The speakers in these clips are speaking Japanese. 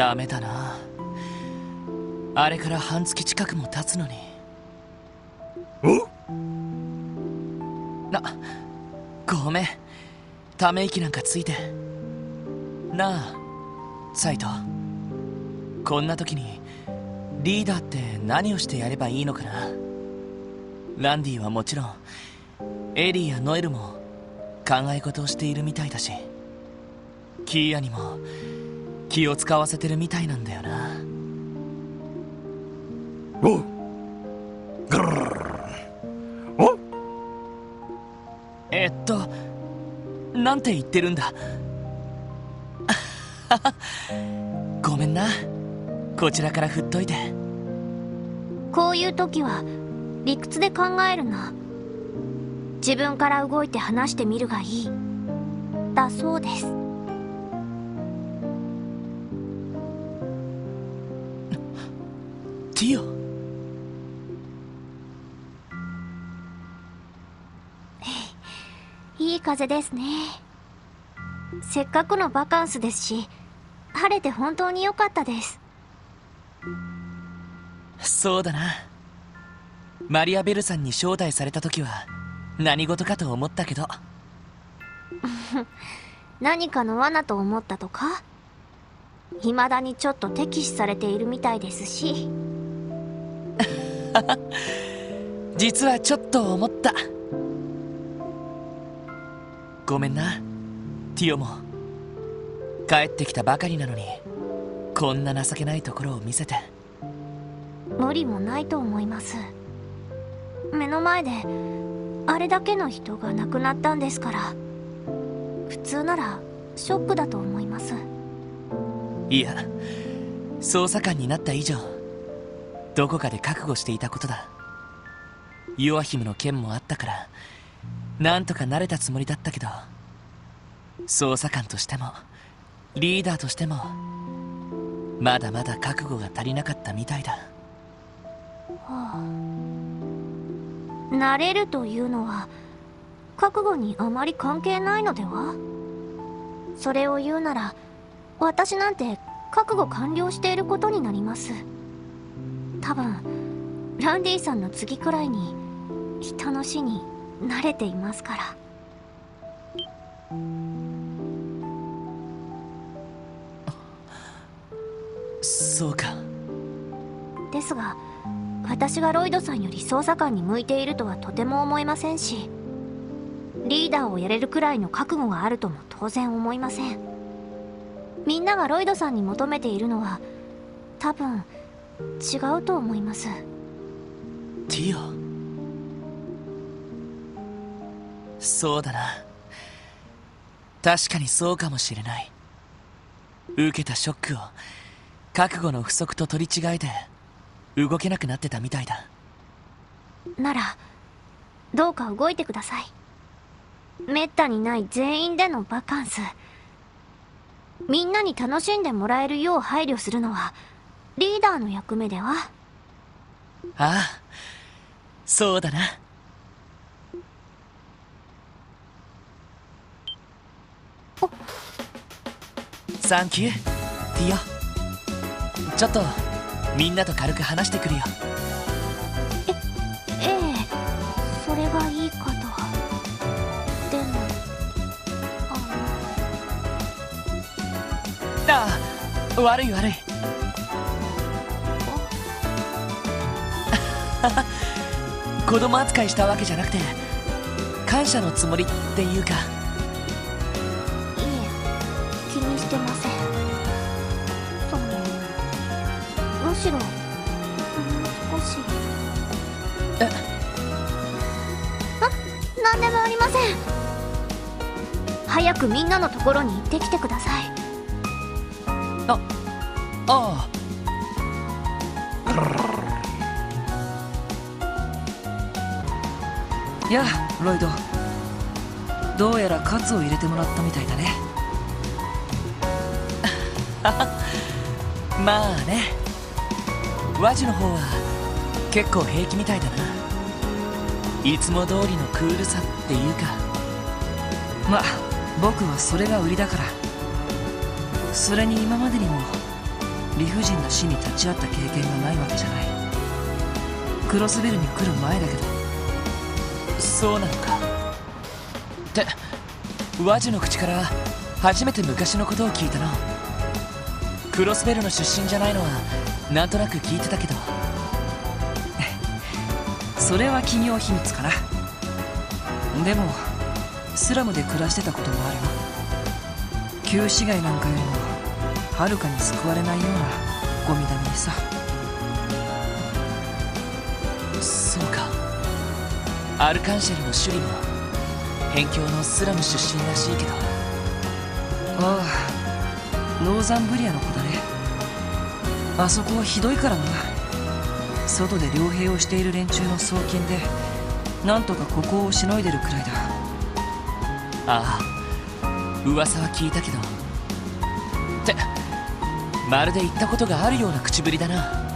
ダメだな。あれから半月近くも経つのに。ごめん、ため息なんかついて。なあサイト、こんな時にリーダーって何をしてやればいいのかな。ランディはもちろんエリーやノエルも考え事をしているみたいだし、キーヤにも気を使わせてるみたいなんだよな。なんて言ってるんだ。ごめんな、こちらから振っといて。こういう時は理屈で考えるな。自分から動いて話してみるがいいだそうです。ティオ、いい風ですね。せっかくのバカンスですし、晴れて本当に良かったです。そうだな。マリアベルさんに招待された時は何事かと思ったけど。何かの罠と思ったとか？未だにちょっと敵視されているみたいですし。実はちょっと思った。ごめんなティオも。帰ってきたばかりなのにこんな情けないところを見せて。無理もないと思います。目の前であれだけの人が亡くなったんですから、普通ならショックだと思います。いや、捜査官になった以上どこかで覚悟していたことだ。ヨアヒムの件もあったからなんとか慣れたつもりだったけど、捜査官としてもリーダーとしてもまだまだ覚悟が足りなかったみたいだ。慣れるというのは覚悟にあまり関係ないのでは？それを言うなら私なんて覚悟完了していることになります。多分ランディさんの次くらいに人の死に慣れていますから。そうか。ですが私がロイドさんより捜査官に向いているとはとても思えませんし、リーダーをやれるくらいの覚悟があるとも当然思いません。みんながロイドさんに求めているのは多分違うと思います。ティオ、そうだな。確かにそうかもしれない。受けたショックを覚悟の不足と取り違えて動けなくなってたみたいだ。ならどうか動いてください。めったにない全員でのバカンス、みんなに楽しんでもらえるよう配慮するのはリーダーの役目では？ああ、そうだな。サンキューティオ。ちょっとみんなと軽く話してくるよ。ええ、それがいいかと。でもああ、悪い悪い。子供扱いしたわけじゃなくて感謝のつもりっていうか。いえ、気にしてません。むしろもう少し。なんでもありません。早くみんなのところに行ってきてください。ああ。やあロイド、どうやらカツを入れてもらったみたいだね。まあね、ワジの方は結構平気みたいだな。いつも通りのクールさっていうか。まあ僕はそれが売りだから。それに今までにも理不尽な死に立ち会った経験がないわけじゃない。クロスベルに来る前だけど。そうなのか。ってワジの口から初めて昔のことを聞いたな。クロスベルの出身じゃないのはなんとなく聞いてたけど。それは企業秘密かな。でもスラムで暮らしてたこともあるよ。旧市街なんかよりもはるかに救われないようなゴミだめにさ。そうか。アルカンシェルの首里も辺境のスラム出身らしいけど。ああ、ノーザンブリアの子だね。あそこはひどいからな。外で傭兵をしている連中の送金でなんとかここをしのいでるくらいだ。ああ、噂は聞いたけど。ってまるで言ったことがあるような口ぶりだな。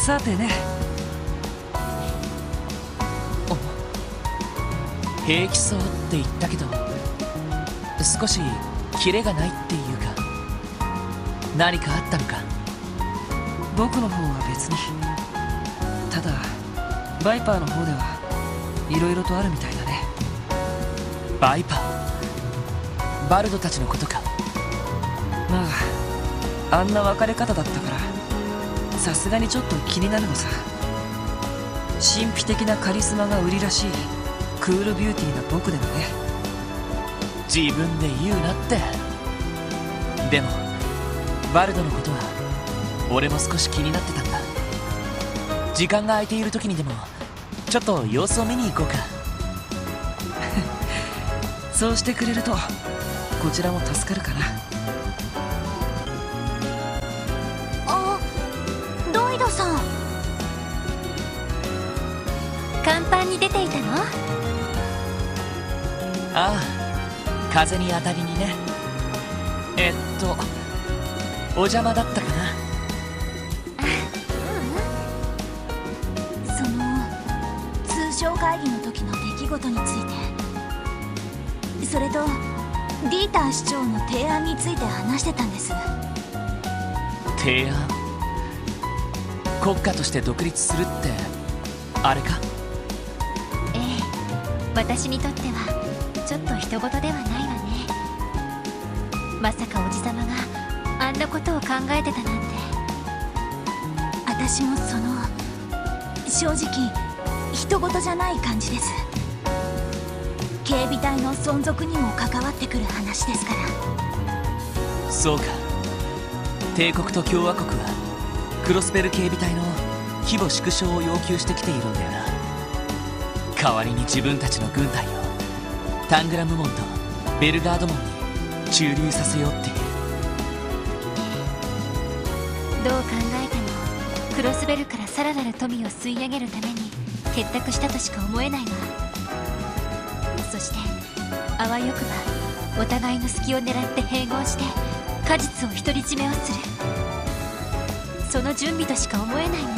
さてね。平気そうって言ったけど少しキレがないっていうか、何かあったのか。僕の方は別に。ただバイパーの方ではいろいろとあるみたいだね。バイパー、バルドたちのことか。まああんな別れ方だったからさすがにちょっと気になるのさ。神秘的なカリスマが売りらしいクールビューティーな僕でもね。自分で言うなって。でもバルドのことは俺も少し気になってたんだ。時間が空いている時にでもちょっと様子を見に行こうか。そうしてくれるとこちらも助かるかな。あ、ロイドさん。甲板に出ていたの？ああ、風に当たりにね。お邪魔だったかな。その通商会議の時の出来事について、それとディーター市長の提案について話してたんです。提案？国家として独立するってあれか？ええ、私にとってはちょっと人事ではないわね。まさかおじさまがあんなことを考えてたなんて。私も正直人事じゃない感じです。警備隊の存続にも関わってくる話ですから。そうか。帝国と共和国はクロスベル警備隊の規模縮小を要求してきているんだよな。代わりに自分たちの軍隊をタングラム門とベルガード門に駐留させようっていう。どう考えてもクロスベルからさらなる富を吸い上げるために結託したとしか思えないわ。そしてあわよくばお互いの隙を狙って併合して果実を独り占めをする、その準備としか思えないもの。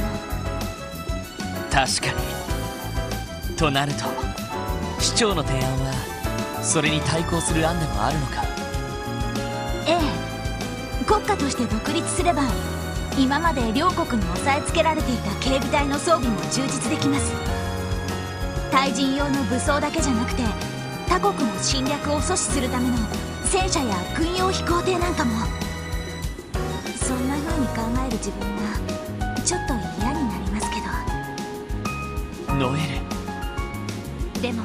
確かに。となると市長の提案はそれに対抗する案でもあるのか。ええ、国家として独立すれば今まで両国に押さえつけられていた警備隊の装備も充実できます。対人用の武装だけじゃなくて他国の侵略を阻止するための戦車や軍用飛行艇なんかも。そんな風に考える自分がちょっと嫌になりますけど。ノエル。でも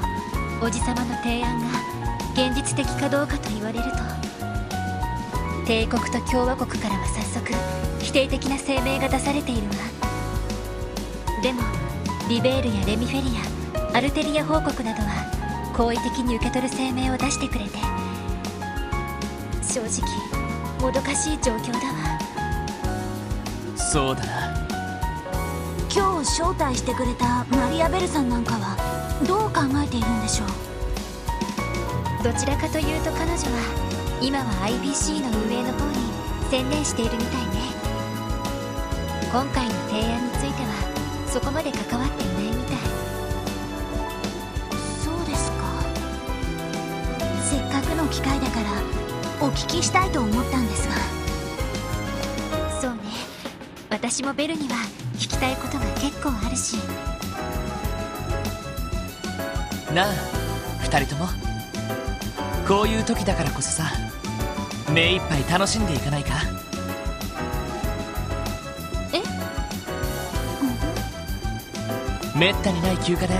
おじさまの提案が現実的かどうかと言われると、帝国と共和国からは早速否定的な声明が出されているわ。でもリベールやレミフェリア、アルテリア報国などは好意的に受け取る声明を出してくれて、正直もどかしい状況だわ。そうだな。今日招待してくれたマリアベルさんなんかはどう考えているんでしょう。どちらかというと彼女は今は IBC の運営の方に専念しているみたいね。今回の提案についてはそこまで関わっていないみたい。そうですか。せっかくの機会だからお聞きしたいと思ったんですが。私もベルには聞きたいことが結構あるし。なあ二人とも、こういう時だからこそさ、目いっぱい楽しんでいかないか。え？めったにない休暇で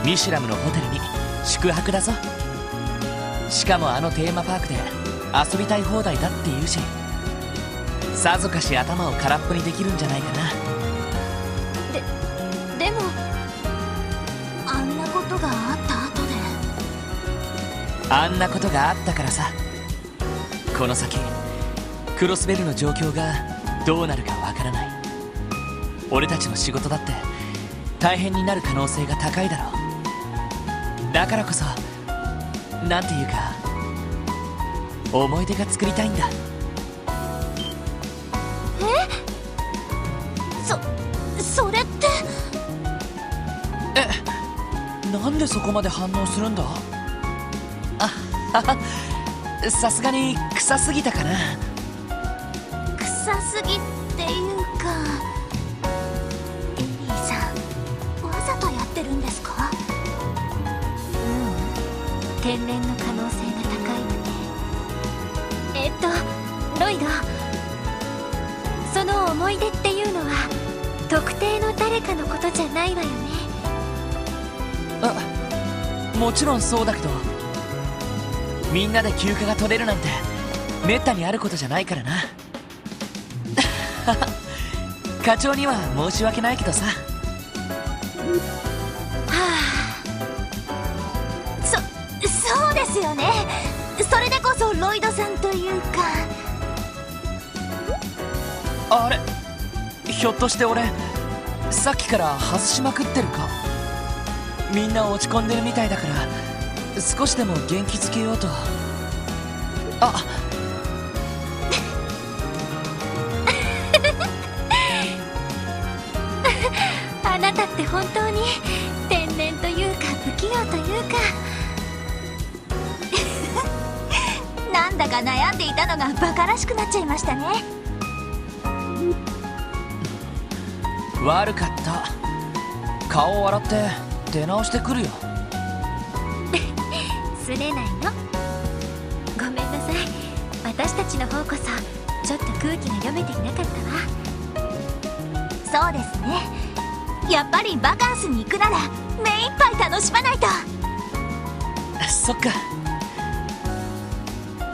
ミシュラムのホテルに宿泊だぞ。しかもあのテーマパークで遊びたい放題だって言うし、さぞかし頭を空っぽにできるんじゃないかな。でもあんなことがあった後で。あんなことがあったからさ、この先クロスベルの状況がどうなるかわからない。俺たちの仕事だって大変になる可能性が高いだろう。だからこそなんていうか思い出が作りたいんだ。それって。なんでそこまで反応するんだ。あはは、さすがに臭すぎたかな。臭すぎっていうか、エリーさんわざとやってるんですか？天然の可能性が高いわね。ロイド、その思い出っていうのは特定の誰かのことじゃないわよね。もちろんそうだけど、みんなで休暇が取れるなんてめったにあることじゃないからな。課長には申し訳ないけどさ。そうですよね。それでこそロイドさんというか。あれ、ひょっとして俺さっきから外しまくってるか。みんな落ち込んでるみたいだから少しでも元気づけようと。あなたって本当に天然というか不器用というか。なんだか悩んでいたのがバカらしくなっちゃいましたね。悪かった。顔を洗って出直してくるよ。すれないの。ごめんなさい。私たちの方こそちょっと空気が読めていなかったわ。そうですね。やっぱりバカンスに行くなら目いっぱい楽しまないと。そっか。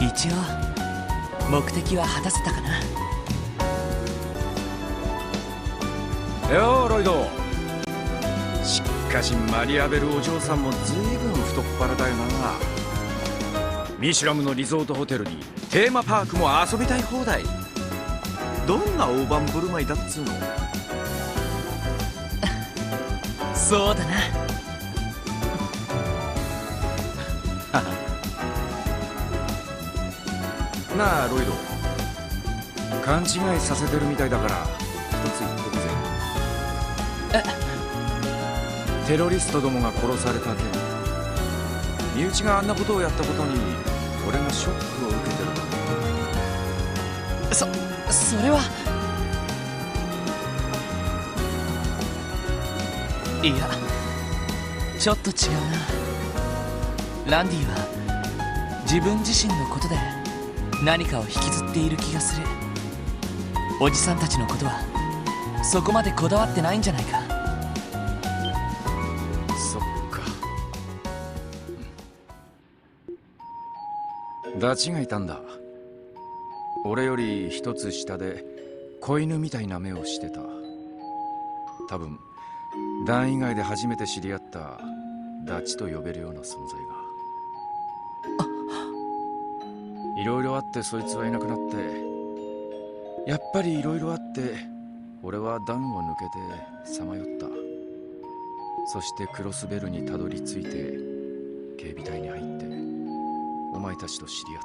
一応目的は果たせたかな。よーロイド。しかしマリアベルお嬢さんも随分太っ腹だよな。ミシュラムのリゾートホテルにテーマパークも遊びたい放題。どんな大盤振る舞いだっつうの。そうだな。なあロイド、勘違いさせてるみたいだから一つ言っとくぜ。テロリストどもが殺された件、身内があんなことをやったことに俺がショックを受けてると。それは。いや、ちょっと違うな。ランディは自分自身のことで何かを引きずっている気がする。おじさんたちのことはそこまでこだわってないんじゃないか。そっか。ダチがいたんだ。俺より一つ下で子犬みたいな目をしてた。多分ダン以外で初めて知り合ったダチと呼べるような存在が。いろいろあってそいつはいなくなって、やっぱりいろいろあって俺はダンを抜けてさまよった。そしてクロスベルにたどり着いて警備隊に入ってお前たちと知り合っ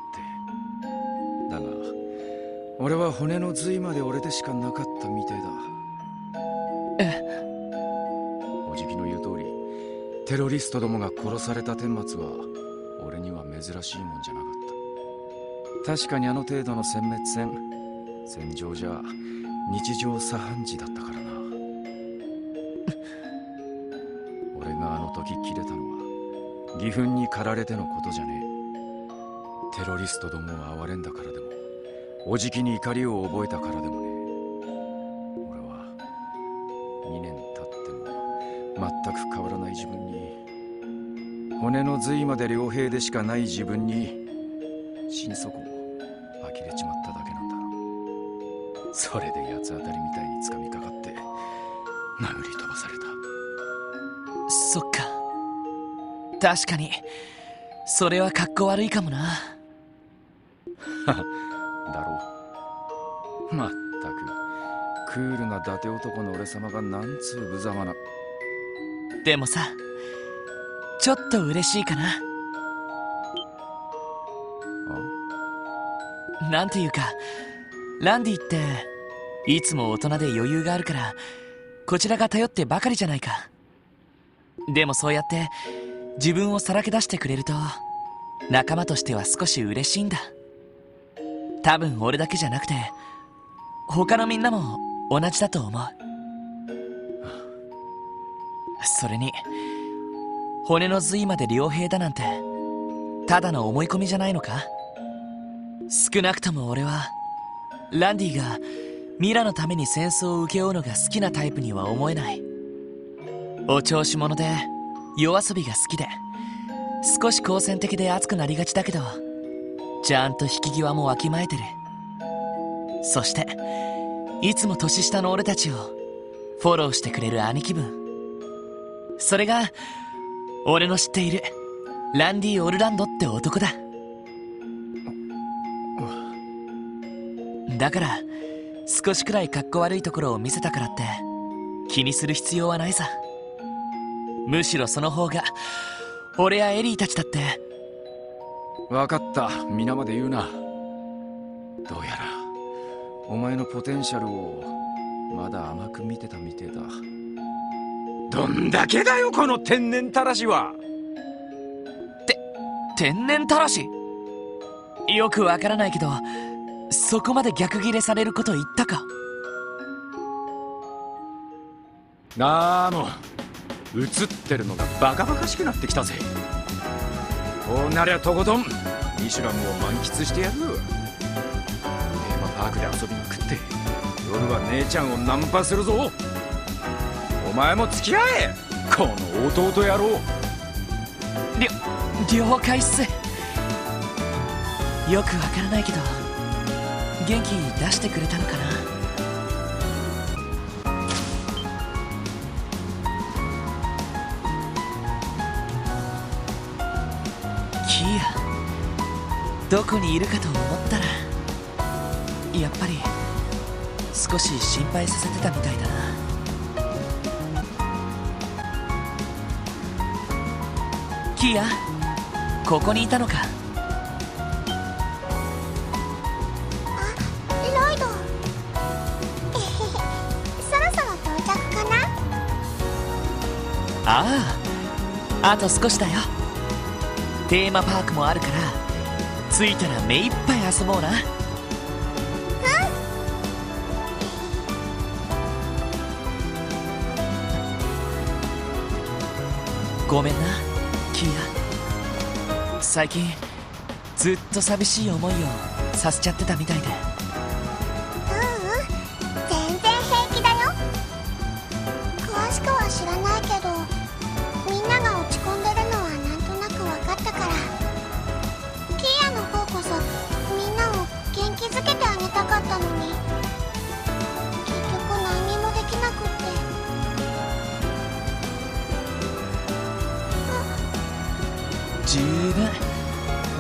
て。だが俺は骨の髄まで俺でしかなかったみてえだ。おじきの言う通り、テロリストどもが殺された顛末は俺には珍しいもんじゃなかった。確かにあの程度の殲滅戦、戦場じゃ日常茶飯事だったからな。俺があの時切れたのは義憤に駆られてのことじゃねえ。テロリストどもを憐れんだからでも、おじきに怒りを覚えたからでもね。俺は2年経っても全く変わらない自分に、骨の髄まで良平でしかない自分に心底呆れちまっただけなんだろう。それで八つ当たりみたいに掴みかかって殴り飛ばされた。そっか、確かにそれはかっこ悪いかもな。だろう。まったくクールな伊達男の俺様がなんつう無様な。でもさ、ちょっと嬉しいかな。なんていうか、ランディっていつも大人で余裕があるからこちらが頼ってばかりじゃないか。でもそうやって自分をさらけ出してくれると仲間としては少し嬉しいんだ。多分俺だけじゃなくて他のみんなも同じだと思う。それに骨の髄まで良平だなんてただの思い込みじゃないのか。少なくとも俺はランディがミラのために戦争を請け負うのが好きなタイプには思えない。お調子者で夜遊びが好きで少し好戦的で熱くなりがちだけど、ちゃんと引き際もわきまえてる。そしていつも年下の俺たちをフォローしてくれる兄貴分。それが俺の知っているランディ・オルランドって男だ。だから少しくらいかっこ悪いところを見せたからって気にする必要はないさ。むしろその方が俺やエリーたちだって。分かった、皆まで言うな。どうやらお前のポテンシャルをまだ甘く見てたみてえだ。どんだけだよこの天然たらしは。天然たらし？よくわからないけどそこまで逆ギレされること言ったか？なあ、もう映ってるのがバカバカしくなってきたぜ。こうなりゃとことんミシュランを満喫してやる。テーマパークで遊びまくって夜は姉ちゃんをナンパするぞ。お前も付き合え、この弟野郎。了解っす。よくわからないけど元気出してくれたのかな。キーヤ、どこにいるかと思ったらやっぱり少し心配させてたみたいだな。キーヤ、ここにいたのか。ロイド、そろそろ到着かな。ああと少しだよ。テーマパークもあるから着いたら目いっぱい遊ぼうな。ごめんなキーヤ、最近ずっと寂しい思いをさせちゃってたみたいで。全然平気だよ。詳しくは知らないけどみんなが落ち込んでるのはなんとなく分かったから、キーヤの方こそみんなを元気づけてあげたかったのに結局何にもできなくって。十分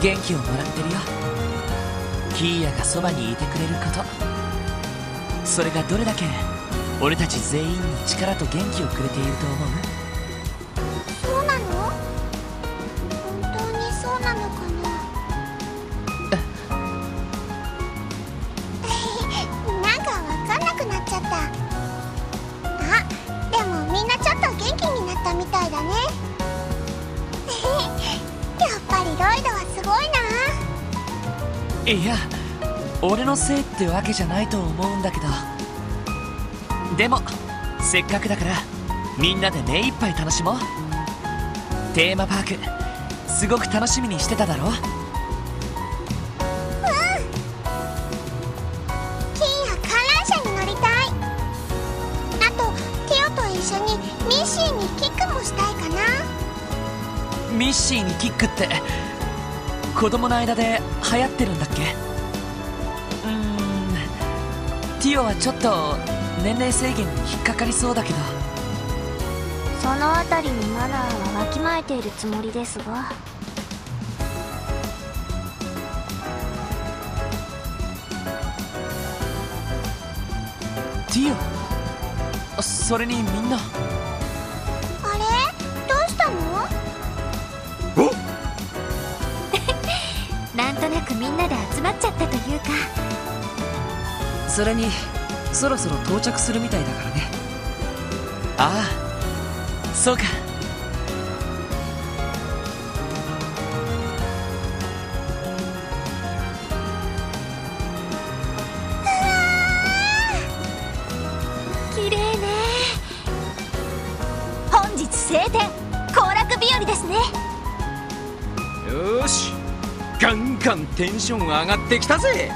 元気をもらってるよ。キーヤがそばにいてくれること、それがどれだけ俺たち全員に力と元気をくれていると思う？そうなの？本当にそうなのかな。なんかわかんなくなっちゃった。あ、でもみんなちょっと元気になったみたいだね。やっぱりロイドはすごいな。いや、俺のせいってわけじゃないと思うんだけど、でもせっかくだからみんなで目いっぱい楽しもう。テーマパークすごく楽しみにしてただろ。キーや観覧車に乗りたい。あとティオと一緒にミッシーにキックもしたいかな。ミッシーにキックって子供の間で流行ってるんだっけ？ティオはちょっと年齢制限に引っかかりそうだけど。そのあたりにマナーはわきまえているつもりですが。ティオ、それにみんな。あれどうしたの？なんとなくみんなで集まっちゃったというか。それにそろそろ到着するみたいだからね。ああ、そうか。綺麗ね。本日晴天、行楽日和ですね。よーし、ガンガンテンション上がってきたぜ。